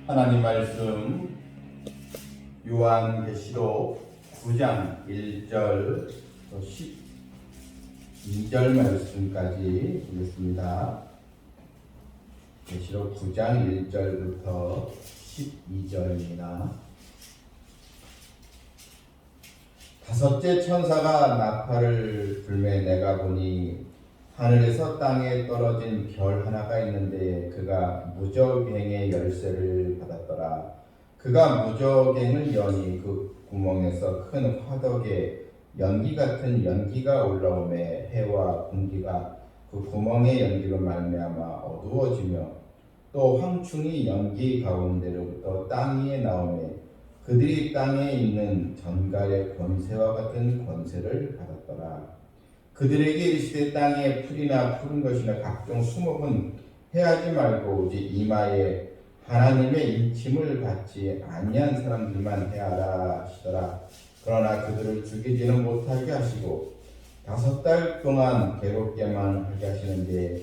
하나님 말씀 요한계시록 9장 1절 12절 말씀까지 보겠습니다. 계시록 9장 1절부터 12절입니다. 다섯째 천사가 나팔을 불매 내가 보니 하늘에서 땅에 떨어진 별 하나가 있는데 그가 무저갱의 열쇠를 받았더라. 그가 무저갱을 여니 그 구멍에서 큰 화덕에 연기 같은 연기가 올라오매 해와 공기가 그 구멍의 연기로 말미암아 어두워지며 또 황충이 연기 가운데로부터 땅 위에 나오매 그들이 땅에 있는 전갈의 권세와 같은 권세를 받았더라. 그들에게 이르시되 땅에 풀이나 푸른 것이나 각종 수목은 해하지 말고 오직 이마에 하나님의 인침을 받지 아니한 사람들만 해하라 하시더라. 그러나 그들을 죽이지는 못하게 하시고 5달 동안 괴롭게만 하게 하시는데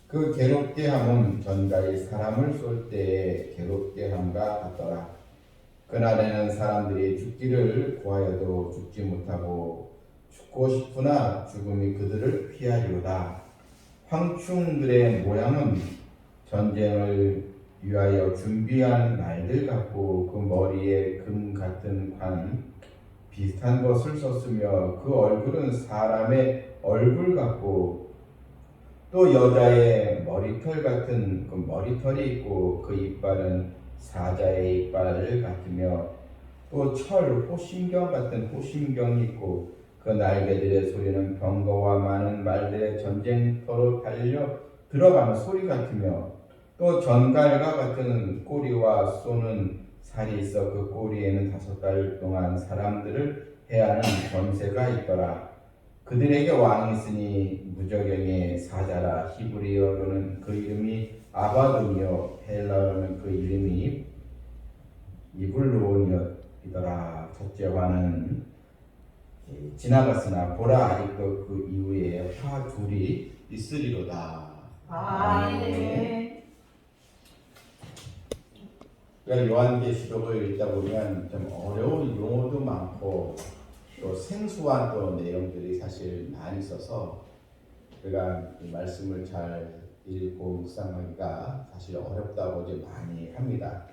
그 괴롭게 함은 전갈이 사람을 쏠 때에 괴롭게 함과 같더라. 그날에는 사람들이 죽기를 구하여도 죽지 못하고 죽고 싶으나 죽음이 그들을 피하리로다. 황충들의 모양은 전쟁을 위하여 준비한 말들 같고 그 머리에 금 같은 관 비슷한 것을 썼으며 그 얼굴은 사람의 얼굴 같고 또 여자의 머리털 같은 그 머리털이 있고 그 이빨은 사자의 이빨 같으며 또 철 호심경 같은 호심경이 있고 그 날개들의 소리는 병거와 많은 말들의 전쟁터로 달려 들어가는 소리 같으며 또 전갈과 같은 꼬리와 쏘는 살이 있어 그 꼬리에는 5달 동안 사람들을 해하는 권세가 있더라. 그들에게 왕이 있으니 무저갱의 사자라. 히브리어로는 그 이름이 아바돈이요 헬라어로는 그 이름이 이블론이더라. 첫째 화는 지나갔으나 보라 아직도 그 이후에 화 둘이 있으리로다. 아멘. 요한계시록을 읽다 보면 좀 어려운 용어도 많고 또 생소한 또 내용들이 사실 많이 있어서 우리가 이 말씀을 잘 읽고 묵상하기가 사실 어렵다고 이제 많이 합니다.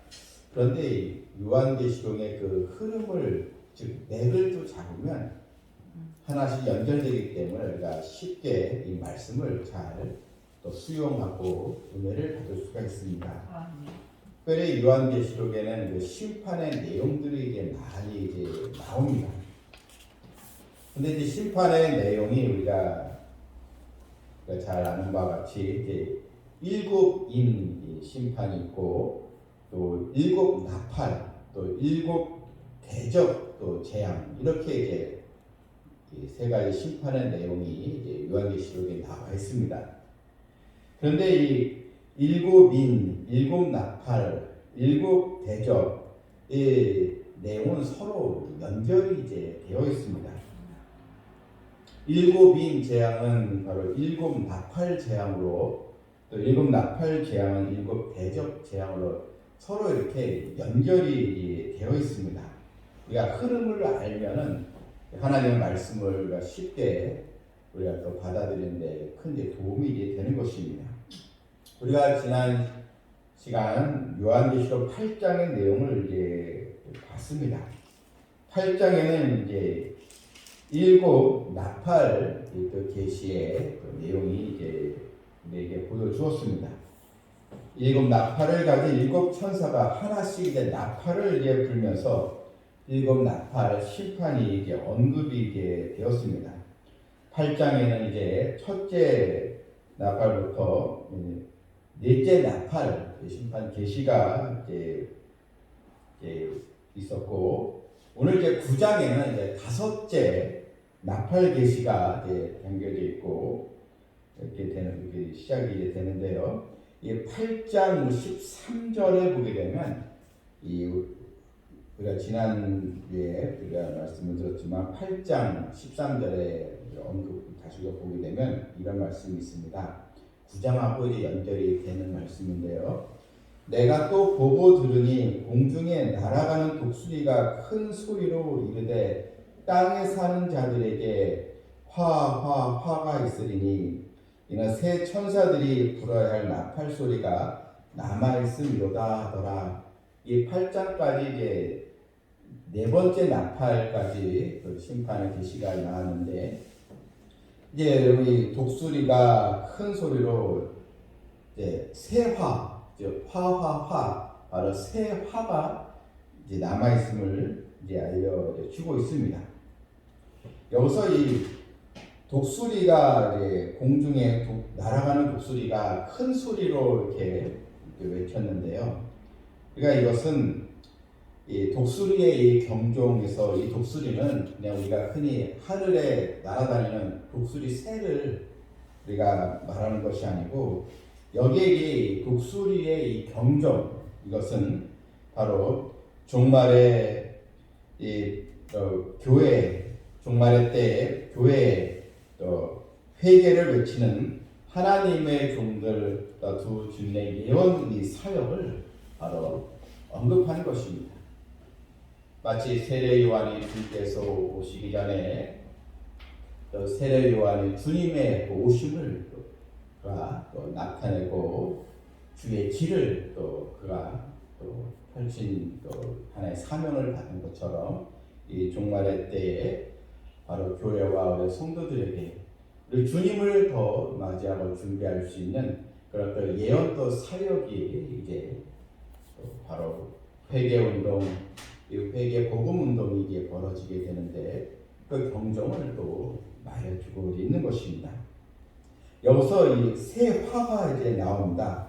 그런데 요한계시록의 그 흐름을 즉 맥을 또 잡으면 하나씩 연결되기 때문에 우리가 쉽게 이 말씀을 잘 또 수용하고 은혜를 받을 수가 있습니다. 특별히 요한계시록에는 그 심판의 내용들이 이제 많이 이제 나옵니다. 근데 이제 심판의 내용이 우리가 잘 아는 바와 같이 이제 7인 심판이 있고 또 7 나팔, 또 7 대적, 또 재앙 이렇게 이제 세 가지 심판의 내용이 이제 요한계시록에 나와 있습니다. 그런데 이 7인, 7 나팔, 7 대적의 내용은 서로 연결이 이제 되어 있습니다. 7인 재앙은 바로 7 나팔 재앙으로 또 7 나팔 재앙은 7 대적 재앙으로 서로 이렇게 연결이 되어 있습니다. 우리가 흐름을 알면은 하나님의 말씀을 우리가 쉽게 우리가 또 받아들이는데 큰 도움이 되는 것입니다. 우리가 지난 시간 요한계시록 8장의 내용을 이제 봤습니다. 8장에는 이제 7 나팔 계시의 내용이 이제 우리에게 보여주었습니다. 7 나팔을 가진 7 천사가 하나씩 이제 나팔을 이제 불면서 7 나팔 심판이 이제 언급이 이제 되었습니다. 8장에는 이제 첫째 나팔부터 넷째 나팔 심판 계시가 이제 있었고 오늘 이제 9장에는 이제 5째 나팔 계시가 이제 담겨져 있고 이렇게 시작이 이제 되는데요. 이 8장 13절에 보게 되면 우리가 지난주에 우리가 말씀을 들었지만 8장 13절에 언급 다시 보게 되면 이런 말씀이 있습니다. 9장하고 이제 연결이 되는 말씀인데요. 내가 또 보고 들으니 공중에 날아가는 독수리가 큰 소리로 이르되 땅에 사는 자들에게 화가 있으리니 이는 새 천사들이 불어야 할 나팔 소리가 남아있음이로다 하더라. 이 8장까지 이제 네 번째 나팔까지 그 심판의 계시가 나왔는데, 이제 여기 독수리가 큰 소리로 이제 새화, 바로 새화가 이제 남아 있음을 이제 알려주고 있습니다. 여기서 이 독수리가 이제 공중에 날아가는 독수리가 큰 소리로 이렇게 외쳤는데요. 그러니까 이것은 이 독수리의 이 경종에서 이 독수리는 그냥 우리가 흔히 하늘에 날아다니는 독수리 새를 우리가 말하는 것이 아니고, 여기에 이 독수리의 이 경종, 이것은 바로 종말의 교회, 종말의 때에 교회에 회개를 외치는 하나님의 종들 두 주님의 예언 이 사역을 바로 언급하는 것입니다. 마치 세례 요한이 주께서 오시기 전에 세례 요한이 주님의 오심을 나타내고 주의 길을 그가 펼친 하나의 사명을 받은 것처럼 이 종말의 때에 바로 교회와 우리 성도들에게 우리 주님을 더 맞이하고 준비할 수 있는 그런 예언 사역이 이제 바로 회개 운동, 이 회개 복음 운동이 이게 벌어지게 되는데, 그 경종을 또 말해주고 있는 것입니다. 여기서 이 새 화가 이제 나옵니다.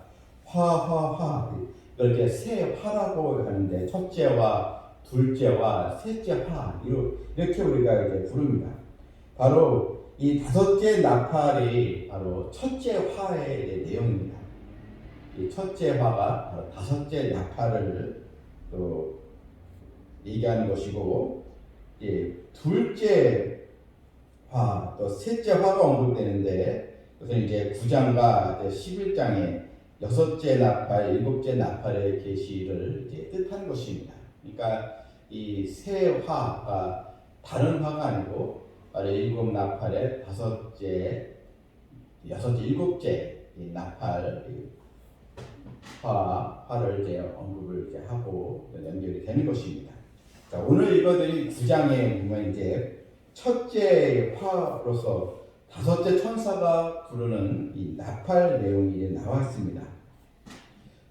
이걸 이제 새 화라고 하는데, 첫째와 둘째와 셋째 화, 이렇게 우리가 이제 부릅니다. 바로 이 다섯째 나팔이 바로 첫째 화의 내용입니다. 이 첫째 화가 바로 다섯째 나팔을 또 얘기하는 것이고, 둘째 화, 또 셋째 화가 언급되는데, 그것은 이제 9장과 11장에 여섯째 나팔, 일곱째 나팔의 계시를 이제 뜻하는 것입니다. 그러니까 이 세 화가 다른 화가 아니고 바로 일곱 나팔의 다섯째, 여섯째, 일곱째 나팔 화를 이제 언급을 이제 하고 연결이 되는 것입니다. 자, 오늘 읽어드린 9장에 보면 이제 첫째 화로서 다섯째 천사가 부르는 이 나팔 내용이 나왔습니다.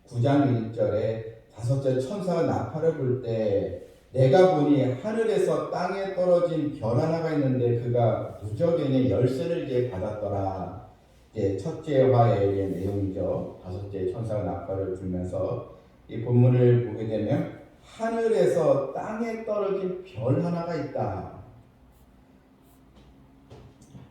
9장 1절에 다섯째 천사가 나팔을 불 때 내가 보니 하늘에서 땅에 떨어진 별 하나가 있는데 그가 무저갱의 열쇠를 이제 받았더라. 이제 첫째 화의 내용이죠. 다섯째 천사가 나팔을 불면서 이 본문을 보게 되면 하늘에서 땅에 떨어진 별 하나가 있다.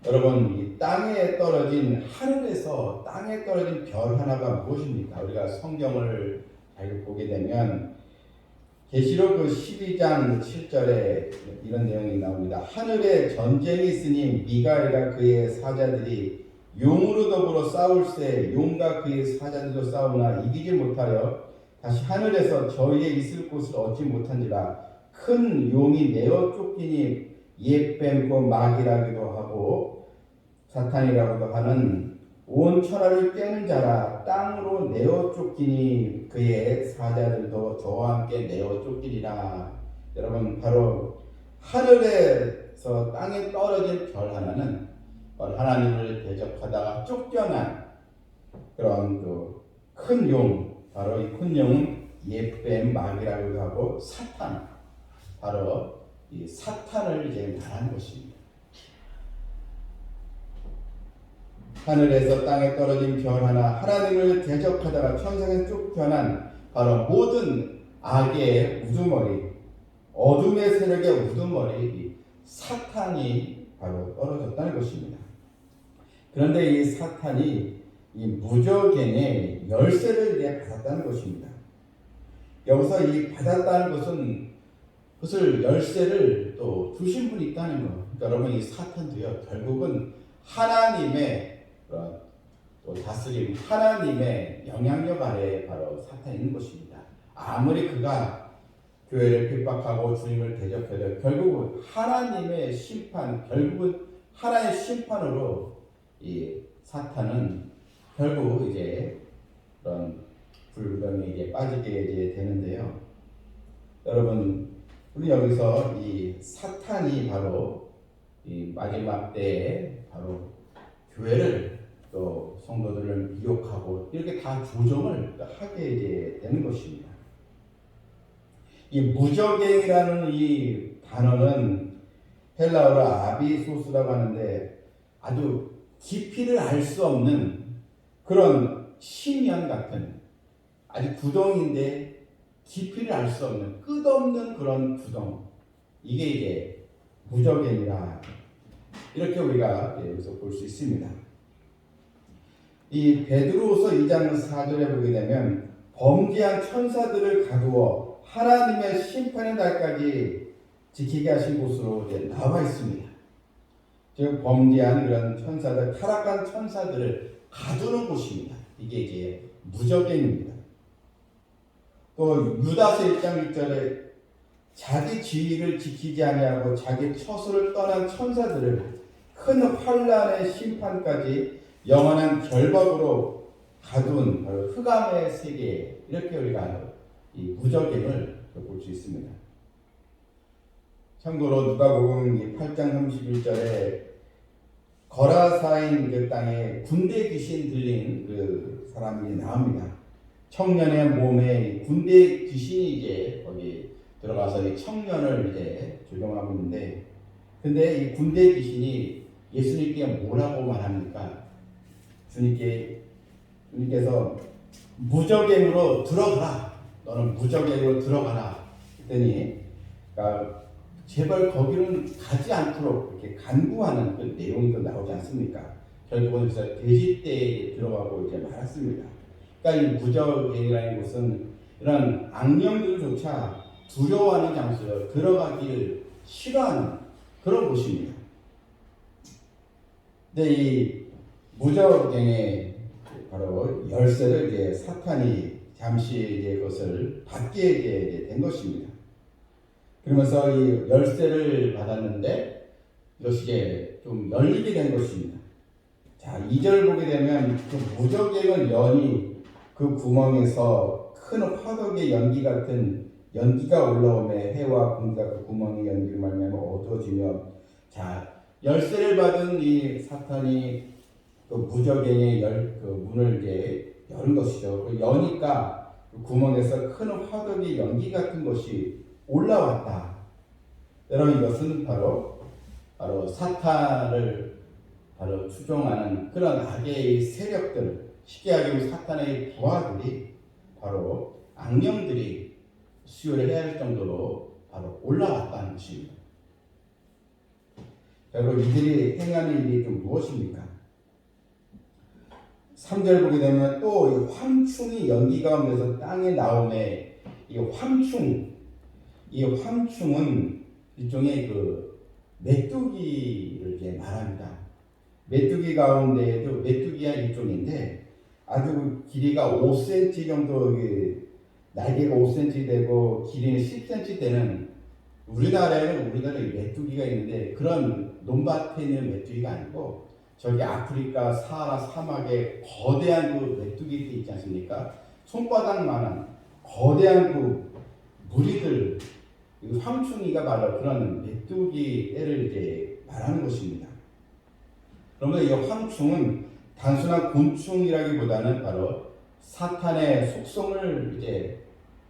여러분, 이 땅에 떨어진, 하늘에서 땅에 떨어진 별 하나가 무엇입니까? 우리가 성경을 잘 보게 되면 계시록 12장 7절에 이런 내용이 나옵니다. 하늘에 전쟁이 있으니 미가엘과 그의 사자들이 용으로 더불어 싸울세 용과 그의 사자들도 싸우나 이기지 못하여 다시 하늘에서 저희의 있을 곳을 얻지 못한지라. 큰 용이 내어 쫓기니 옛뱀 곧 마귀라기도 하고 사탄이라고도 하는 온 천하를 깨는 자라. 땅으로 내어 쫓기니 그의 사자들도 저와 함께 내어 쫓기리라. 여러분, 바로 하늘에서 땅에 떨어진 별 하나는 바로 하나님을 대적하다가 쫓겨난 그런 큰 용, 바로 이 큰 용은 옛뱀 마귀라고도 하고 사탄, 바로 이 사탄을 이제 말하는 것입니다. 하늘에서 땅에 떨어진 별 하나, 하나님을 대적하다가 천상에 쫓겨난 바로 모든 악의 우두머리, 어둠의 세력의 우두머리 사탄이 바로 떨어졌다는 것입니다. 그런데 이 사탄이 이 무저갱의 열쇠를 이제 받았다는 것입니다. 여기서 이 받았다는 것은 그것을 열쇠를 또 주신 분이 있다는 것. 그러니까 여러분, 이 사탄도요 결국은 하나님의 또 다스림 하나님의 영향력 아래에 바로 사탄이 있는 것입니다. 아무리 그가 교회를 핍박하고 주님을 대적해도 결국은 하나님의 심판, 결국은 하나의 심판으로 이 사탄은 결국 이제 그런 불금에 이제 빠지게 이제 되는데요. 여러분, 우리 여기서 이 사탄이 바로 이 마지막 때에 바로 교회를 또 성도들을 미혹하고 이렇게 다 조정을 하게 이제 되는 것입니다. 이 무적행이라는 이 단어는 헬라어로 아비소스라고 하는데 아주 깊이를 알 수 없는 그런 심연 같은 아주 구덩이인데 깊이를 알 수 없는 끝없는 그런 구덩, 이게 이제 무적행이라 이렇게 우리가 여기서 볼 수 있습니다. 이 베드로후서 2장 4절에 보게 되면 범죄한 천사들을 가두어 하나님의 심판의 날까지 지키게 하신 곳으로 이제 나와 있습니다. 즉 범죄한 그런 천사들, 타락한 천사들을 가두는 곳입니다. 이게 이제 무적행입니다. 또 유다서 1장 1절에 자기 지위를 지키지 아니하고 자기 처소를 떠난 천사들을 큰 환난의 심판까지 영원한 결박으로 가둔 바로 흑암의 세계, 이렇게 우리가 이 무적행을 볼 수 있습니다. 참고로 누가복음 8장 31절에 거라사인 그 땅에 군대 귀신 들린 그 사람이 나옵니다. 청년의 몸에 군대 귀신이 이제 거기 들어가서 이 청년을 이제 조종하고 있는데, 근데 이 군대 귀신이 예수님께 뭐라고 말합니까? 주님께서 무적행으로 들어가라. 너는 무적행으로 들어가라. 그랬더니 그러니까 제발 거기는 가지 않도록 이렇게 간구하는 그 내용이 또 나오지 않습니까? 결국은 그래서 돼지떼에 들어가고 이제 말았습니다. 그러니까 이 무적행이라는 것은 이런 악령들조차 두려워하는 장소로 들어가기를 싫어하는 그런 곳입니다. 근데 이 무적행의 바로 열쇠를 이제 사탄이 잠시 이제 그것을 받게 이제 된 것입니다. 그러면서 이 열쇠를 받았는데 이것이 이제 좀 열리게 된 것입니다. 자, 2절 보게 되면 그 무적행을 여니 그 구멍에서 큰 화덕의 연기 같은 연기가 올라오매 해와 공기가 그 구멍의 연기를 말미암아 어두워지며, 자, 열쇠를 받은 이 사탄이 그 무적행의 그 문을 이제 여는 것이죠. 그 여니까 그 구멍에서 큰 화덕의 연기 같은 것이 올라왔다. 여러분, 이것은 바로 사탄을 바로 추종하는 그런 악의 세력들, 쉽게 얘기하면 사탄의 부하들이 바로 악령들이 수요를 해야 할 정도로 바로 올라왔다는 것입니다. 여러분, 이들이 행하는 일이 좀 무엇입니까? 3절 보게 되면 또 황충이 연기 가운데서 땅에 나오매, 이 황충은 일종의 그 메뚜기를 이제 말합니다. 메뚜기 가운데에도 메뚜기가 일종인데 아주 길이가 5cm 정도, 날개가 5cm 되고 길이는 10cm 되는, 우리나라에 메뚜기가 있는데 그런 논밭에 있는 메뚜기가 아니고 저기 아프리카 사하라 사막에 거대한 그 메뚜기들이 있지 않습니까? 손바닥만한 거대한 그 무리들, 황충이가 바로 그런 메뚜기 떼를 이제 말하는 것입니다. 그러면 이 황충은 단순한 곤충이라기보다는 바로 사탄의 속성을 이제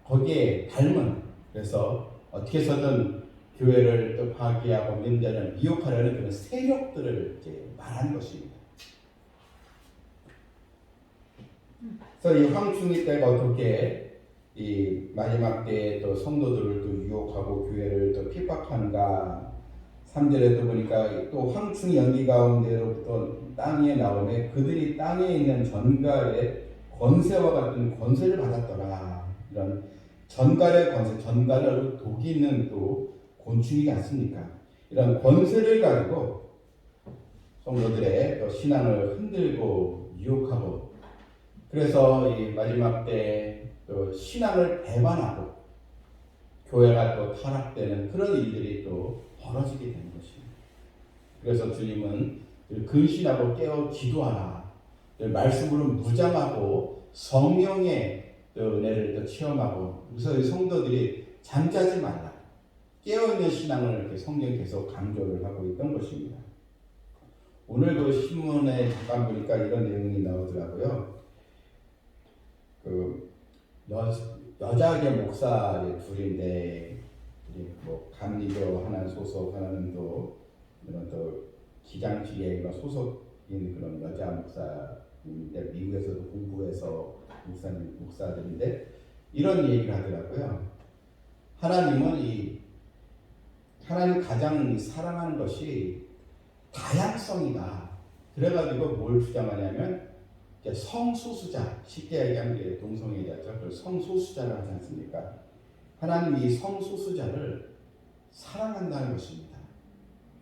거기에 닮은, 그래서 어떻게 해서든 교회를 또 파괴하고 믿는 미혹하려는 그런 세력들을 이제 말하는 것입니다. 그래서 이 황충이 때가 어떻게 이 마지막 때에 또 성도들을 또 유혹하고 교회를 또 핍박하는가? 3절에 또 보니까 또 황충이 연기 가운데로부터 땅에 나오매 그들이 땅에 있는 전갈의 권세와 같은 권세를 받았더라. 이런 전갈의 권세, 전갈은 독이 있는 또 곤충이지 않습니까? 이런 권세를 가지고 성도들의 또 신앙을 흔들고 유혹하고 그래서 이 마지막 때 또 신앙을 배반하고 교회가 또 타락되는 그런 일들이 또 벌어지게 되는 것입니다. 그래서 주님은 근신하고 깨어 기도하라. 말씀으로 무장하고 성령의 은혜를 또 체험하고 그래서 성도들이 잠자지 말라. 깨어있는 신앙을 이렇게 성경 계속 강조를 하고 있던 것입니다. 오늘도 신문에 잠깐 보니까 이런 내용이 나오더라고요. 여자계 목사 둘인데 뭐 감리교 하나 소속 하나는 또 이런 또 기장직에 소속인 그런 여자 목사인데 미국에서도 공부해서 목사들인데 이런 얘기를 하더라고요. 하나님 가장 사랑하는 것이 다양성이다. 그래가지고 뭘 주장하냐면 성소수자, 쉽게 얘기하면 동성애자죠. 성소수자를 하지 않습니까? 하나님이 이 성소수자를 사랑한다는 것입니다.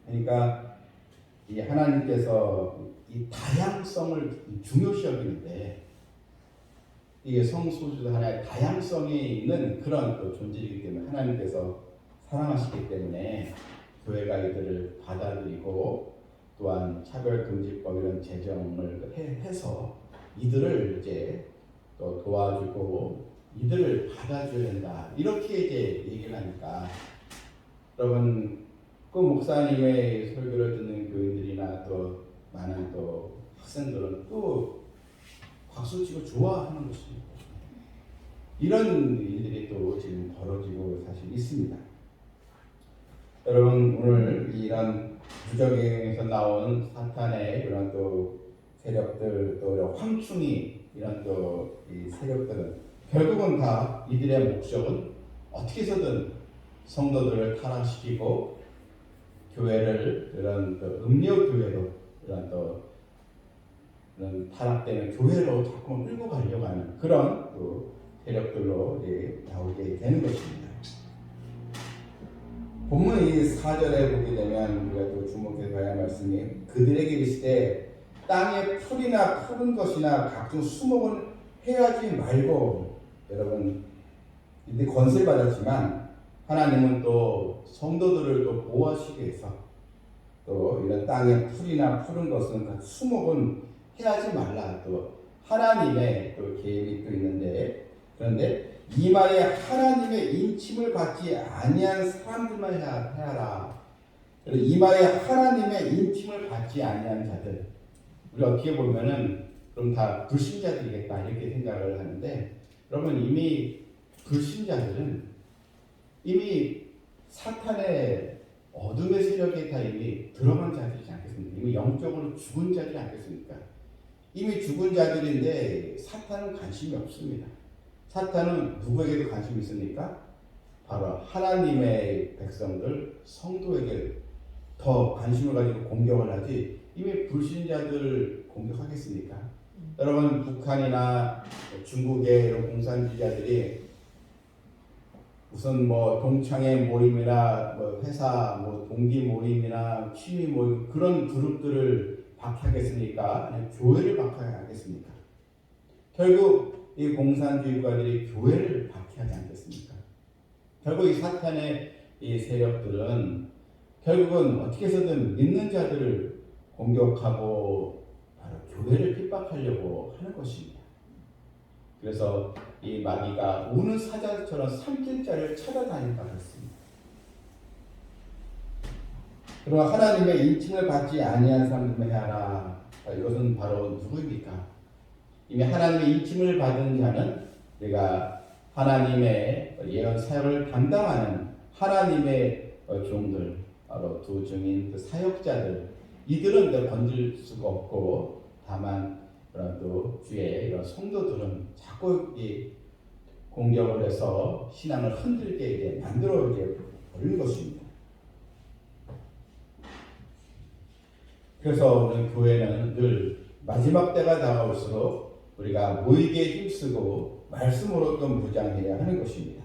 그러니까 이 하나님께서 이 다양성을 중요시 여기는데 이게 성소수자 하나의 다양성이 있는 그런 또 존재이기 때문에 하나님께서 사랑하시기 때문에 교회가 이들을 받아들이고 또한 차별금지법 이런 제정을 해서 이들을 이제 또 도와주고 이들을 받아줘야 된다. 이렇게 이제 얘기를 하니까 여러분 그 목사님의 설교를 듣는 교인들이나 또 많은 또 학생들은 또 박수치고 좋아하는 것입니다. 이런 일들이 또 지금 벌어지고 사실 있습니다. 여러분 오늘 이런 부정행에서 나온 사탄의 이런 또 세력들 또 황충이 이런 또 이 세력들은 결국은 다 이들의 목적은 어떻게 해서든 성도들을 타락시키고 교회를 이런 또 음료 교회로 이런 타락되는 교회로 자꾸 끌고 가려고 하는 그런 또 세력들로 나오게 되는 것입니다. 본문 이 4절에 보게 되면 우리가 또 주목해 봐야 할 말씀이 그들에게 이르시되 땅에 풀이나 푸른 것이나 각종 수목은 해하지 말고 여러분 이제 권세를 받았지만 하나님은 또 성도들을 또 보호하시기 위해서 또 이런 땅에 풀이나 푸른 것은 그 수목은 해하지 말라 또 하나님의 또 계획이 또 있는데 그런데 이 말에 하나님의 인침을 받지 아니한 사람들만 해하라. 이 말에 하나님의 인침을 받지 아니한 자들 우리 어떻게 보면은 그럼 다 불신자들이겠다 이렇게 생각을 하는데 여러분 이미 불신자들은 이미 사탄의 어둠의 세력에 다 이미 들어간 자들이지 않겠습니까? 이미 영적으로 죽은 자들이 않겠습니까? 이미 죽은 자들인데 사탄은 관심이 없습니다. 사탄은 누구에게도 관심이 있습니까? 바로 하나님의 백성들, 성도에게 더 관심을 가지고 공격을 하지 이미 불신자들 공격하겠습니까? 여러분 북한이나 중국의 이런 공산주의자들이 우선 뭐 동창회 모임이나 뭐 회사 뭐 동기 모임이나 취미 모임 그런 그룹들을 박해하겠습니까? 아니면 교회를 박해하겠습니까? 결국 이 공산주의가들이 교회를 박해하지 않겠습니까? 결국 이 사탄의 이 세력들은 결국은 어떻게 해서든 믿는 자들을 공격하고 바로 교회를 핍박하려고 하는 것입니다. 그래서 이 마귀가 우는 사자처럼 삼킬 자를 찾아다닌다 그랬습니다. 그리고 하나님의 인침을 받지 아니한 사람들만 해하라. 이것은 바로 누구입니까? 이미 하나님의 인침을 받은 자는 우리가 하나님의 예언 사역을 담당하는 하나님의 종들, 바로 두 증인 그 사역자들, 이들은 건질 수가 없고 다만 그런 또 주의 이런 성도들은 자꾸 이 공격을 해서 신앙을 흔들게 이제 만들어 이제 버리는 것입니다. 그래서 오늘 교회는 늘 마지막 때가 다가올수록 우리가 모이게 힘쓰고 말씀으로 또 무장해야 하는 것입니다.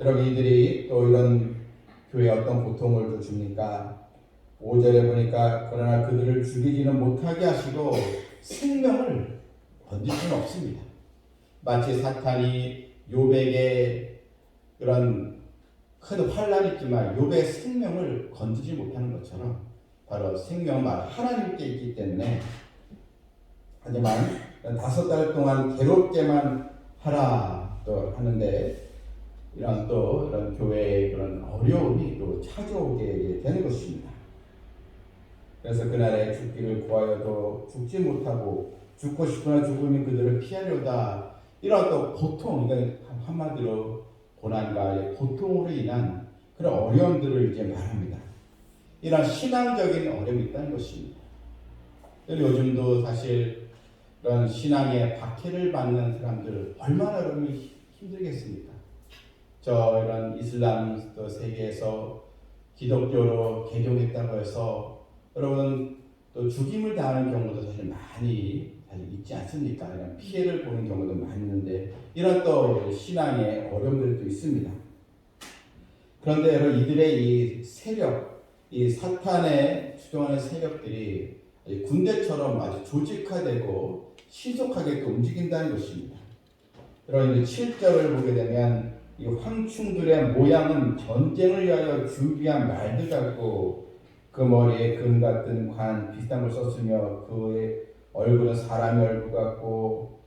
여러분 이들이 또 이런 교회에 어떤 고통을 줍니까? 5절에 보니까 그러나 그들을 죽이지는 못하게 하시고 생명을 건질 수는 없습니다. 마치 사탄이 욥에게 그런 큰 환란이 있지만 욥의 생명을 건지지 못하는 것처럼 바로 생명은 하나님께 있기 때문에 하지만 5달 동안 괴롭게만 하라 또 하는데 이런 교회의 그런 어려움이 또 찾아오게 되는 것입니다. 그래서 그날에 죽기를 구하여도 죽지 못하고 죽고 싶으나 죽음이 그들을 피하려다 이런 또 고통, 그러니까 한마디로 고난과 고통으로 인한 그런 어려움들을 이제 말합니다. 이런 신앙적인 어려움이 있다는 것입니다. 요즘도 사실 그런 신앙의 박해를 받는 사람들 얼마나 어려움이 힘들겠습니까? 이런 이슬람 세계에서 기독교로 개종했다고 해서 여러분 또 죽임을 당하는 경우도 사실 많이 있지 않습니까? 이런 피해를 보는 경우도 많이 있는데 이런 또 신앙의 어려움들도 있습니다. 그런데 여러분 이들의 이 세력, 이 사탄의 주도하는 세력들이 군대처럼 아주 조직화되고 신속하게 또 움직인다는 것입니다. 여러분 7절을 보게 되면 이 황충들의 모양은 전쟁을 위하여 준비한 말들 같고 그 머리에 금 같은 관 비슷한 걸 썼으며 그의 얼굴은 사람의 얼굴 같고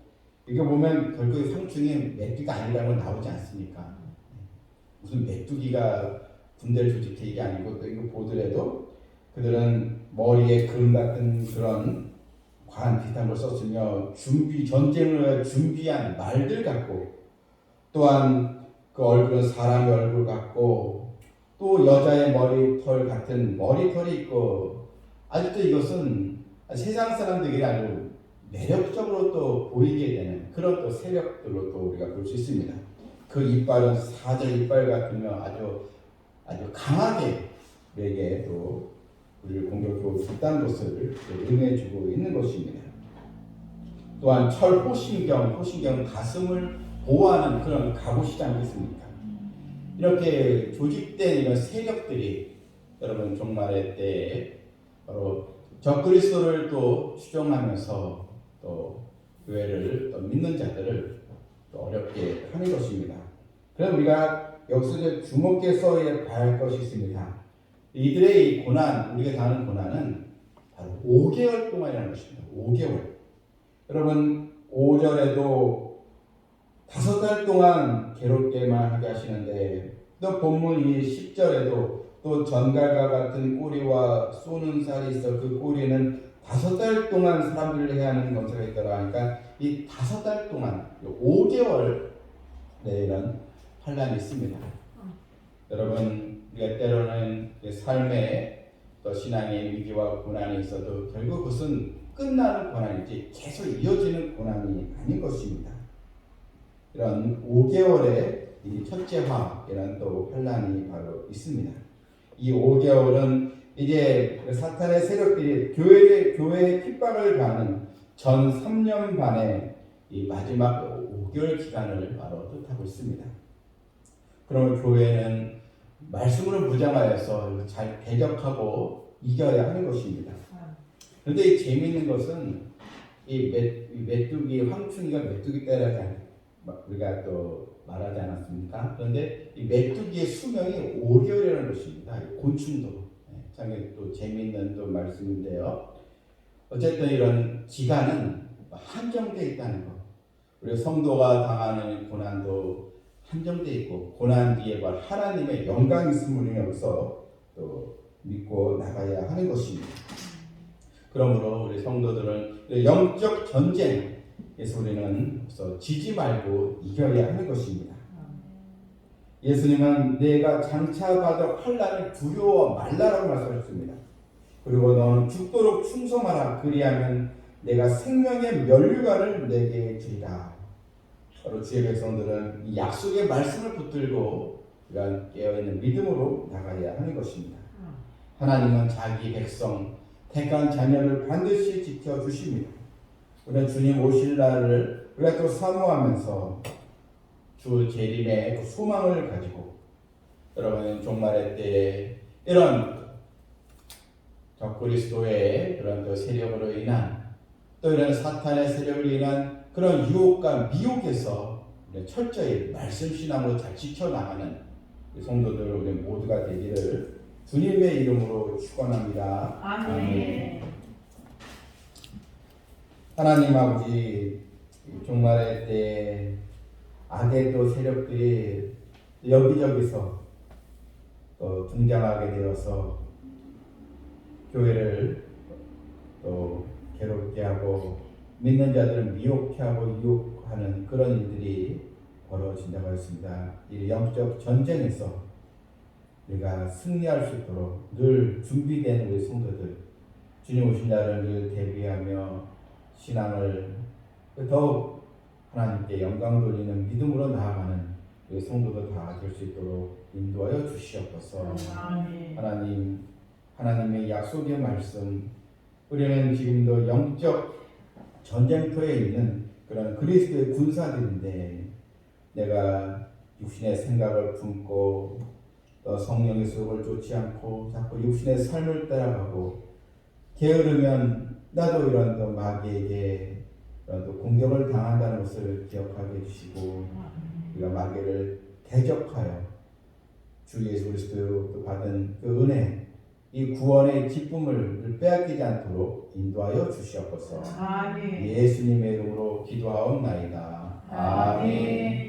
이게 보면 결국 황충이 메뚜기가 아니라는 건 나오지 않습니까? 무슨 메뚜기가 군대를 조직해 이게 아니고 또 이거 보더라도 그들은 머리에 금 같은 그런 관 비슷한 걸 썼으며 전쟁을 위해 준비한 말들 같고 또한 그 얼굴은 사람의 얼굴 같고 또 여자의 머리털 같은 머리털이 있고 아직도 이것은 세상 사람들에게 아주 매력적으로 또 보이게 되는 그런 또 세력들로 또 우리가 볼 수 있습니다. 그 이빨은 사자 이빨 같으며 아주 강하게 우리에게 또 우리를 공격하고 있다는 것을 의미해주고 있는 것입니다. 또한 호신경은 가슴을 보호하는 그런 갑옷이지 않겠습니까? 이렇게 조직된 이런 세력들이 여러분 종말의 때에 바로 적그리스도를 또 추종하면서 또 교회를 또 믿는 자들을 또 어렵게 하는 것입니다. 그럼 우리가 여기서 주목해서 봐야 할 것이 있습니다. 이들의 이 고난, 우리가 당하는 고난은 바로 5개월 동안이라는 것입니다. 5개월. 여러분 5절에도 5달 동안 괴롭게만 하게 하시는데 또 본문 이 10절에도 또 전갈과 같은 꼬리와 쏘는 살이 있어 그 꼬리는 5달 동안 사람들을 해야 하는 검사가 있더라. 그러니까 이 5달 동안 5개월 이런 환란이 있습니다. 여러분 우리가 때로는 삶의 또 신앙의 위기와 고난이 있어도 결국 그것은 끝나는 고난이지 계속 이어지는 고난이 아닌 것입니다. 이런 5개월의 이 첫째화이라는 또 환란이 바로 있습니다. 이 5개월은 이제 사탄의 세력들이 교회의 핍박을 가하는 전 3년 반의 이 마지막 5개월 기간을 바로 뜻하고 있습니다. 그러면 교회는 말씀으로 무장하여서 잘 대적하고 이겨야 하는 것입니다. 그런데 이 재미있는 것은 이 메뚜기 황충이가 메뚜기 때라지 우리가 또 말하지 않았습니까? 그런데 이 메뚜기의 수명이 5개월이라는 것입니다. 곤충도 상당히 또 재미있는 또 말씀인데요. 어쨌든 이런 기간은 한정되어 있다는 것. 우리 성도가 당하는 고난도 한정되어 있고 고난 뒤에 바로 하나님의 영광이 있음을 여기서 또 믿고 나가야 하는 것입니다. 그러므로 우리 성도들은 영적 전쟁에서 우리는 지지 말고 이겨야 하는 것입니다. 예수님은 내가 장차 받을 환난을 두려워 말라라고 말씀하셨습니다. 그리고 너는 죽도록 충성하라. 그리하면 내가 생명의 면류관을 내게 주리라. 바로 주의 백성들은 이 약속의 말씀을 붙들고 우리가 깨어있는 믿음으로 나가야 하는 것입니다. 하나님은 자기 백성 택한 자녀를 반드시 지켜주십니다. 우리는 주님 오실 날을 우리가 또 사모하면서 주 재림의 그 소망을 가지고 여러분 종말의 때에 이런 적그리스도의 그런 또 세력으로 인한 또 이런 사탄의 세력으로 인한 그런 유혹과 미혹에서 철저히 말씀 신앙으로 잘 지켜나가는 성도들 우리 모두가 되기를 주님의 이름으로 축원합니다. 아멘. 하나님 아버지, 종말의 때에 악의 또 세력들이 여기저기서 또 등장하게 되어서 교회를 또 괴롭게 하고 믿는 자들을 미혹해 하고 유혹하는 그런 일들이 벌어진다고 했습니다. 이 영적 전쟁에서 우리가 승리할 수 있도록 늘 준비된 우리 성도들, 주님 오신 날을 늘 대비하며 신앙을 더욱 하나님께 영광 돌리는 믿음으로 나아가는 우리 성도들 다 될 수 있도록 인도하여 주시옵소서. 아멘. 하나님, 하나님의 약속의 말씀, 우리는 지금도 영적 전쟁터에 있는 그런 그리스도의 군사들인데 내가 육신의 생각을 품고 또 성령의 수업을 쫓지 않고 자꾸 육신의 삶을 따라가고 게으르면 나도 이런 또 마귀에게 이런 또 공격을 당한다는 것을 기억하게 해주시고 우리가 마귀를 대적하여 주 예수 그리스도 받은 그 은혜, 이 구원의 기쁨을 빼앗기지 않도록 인도하여 주시옵소서. 아멘. 예수님의 이름으로 기도하옵나이다. 아멘.